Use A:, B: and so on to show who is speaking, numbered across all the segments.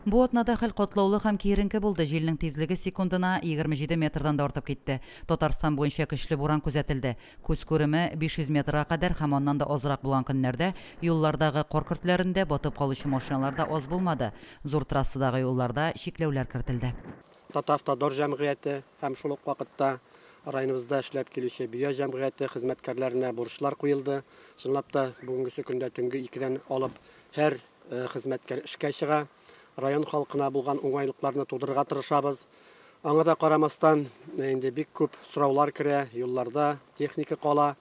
A: Бу атнада хәл катлаулы һәм киеренке булды. Җилнең тизлеге секундына 27 метрдан да артып китте. Татарстан буенча көчле буран күзәтелде. Күз күреме 500 метрга кадәр һәм аннан да азрак булган көннәрдә юллардагы кар көртләрендә батып калучы машиналар да аз булмады. Зур трассадагы юлларда чикләүләр кертелде.
B: Татавтодор җәмгыяте һәм шул ук вакытта районыбызда эшләп килүче Бия җәмгыяте хезмәткәрләренә бурычлар куелды. Чынлап та бүгенге көндә төнге 2дән алып һәр хезмәткәр эшкә чыга. Район халкына булган уңайлыкларны тудырырга тырышабыз. Аңа да карамастан инде бик күп сораулар керә, юлларда техника кала.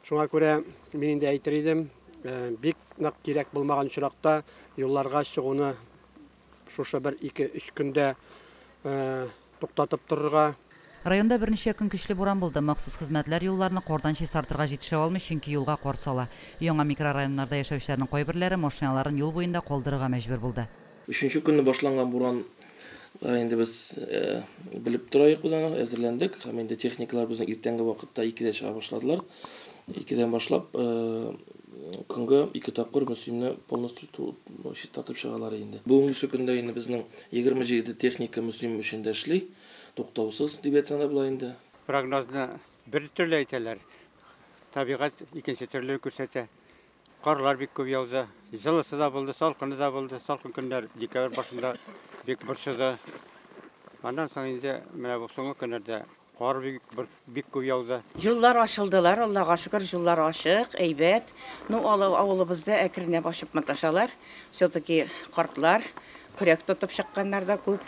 B: Шуңа күрә мин инде әйтер идем, бик нык кирәк булмаган очракта юлларга чыгуны шушы 1-2-3 көндә туктатып торырга.
A: Районда берничә көн көчле буран булды. Махсус хезмәтләр юлларны кардан чистартырга җитешә алмый, чөнки юлга кар сала. Яңа микрорайоннарда яшәүчеләрнең кайберләре машиналарын юл буенда калдырырга мәҗбүр булды.
C: Üçüncü günü başlangan buran endi biz bilip turayık budan әзерләндек. Һәм инде техникалар безнең иртәнге вакытта 2дә чыга башладылар. 2дән башлап көнгә 2 тапкыр мөселманны полностью чистартып чыгалар инде. Бүгенге көндә инде безнең 27 техника мөселман өчен дә эшли. Туктаусыз дип әйтсәң дә була инде.
D: Прогнозны бер төрле әйтәләр. Табигать икенче төрле күрсәтә. Карлар бик күп яуды. Җылысы да булды, салкыны да булды. Салкын көннәр декабрь башында бик борчыды. Аннан соң инде менә бу соңгы көннәрдә кар бик күп яуды.
E: Юллар ачылдылар, Аллага шөкер, юллар ачык, әйбәт. Авылыбызда әкренләп ашып маташалар. Все-таки картлар, көрәк тотып чыкканнар да күп.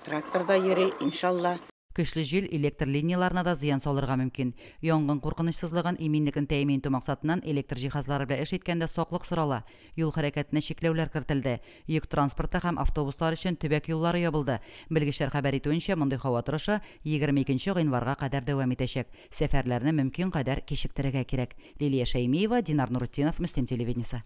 E: Тракторда йөри, иншалла.
A: Көчле җил электр линияларына да зыян салырга мөмкин. Янгын куркынычсызлыгын, иминлеген тәэмин итү максатыннан электр җиһазлары белән эш иткәндә саклык сорала. Юл хәрәкәтенә чикләүләр кертелде. Йөк транспорты һәм автобуслар өчен төбәк юллары ябылды. Белгечләр хәбәр итүенчә, мондай һава торышы 22 гыйнварга кадәр дәвам итәчәк. Сәфәрләрне мөмкин кадәр кичектерергә кирәк. Лилия Шәймиева, Динар Нурутдинов, Мөслим телевидениесе.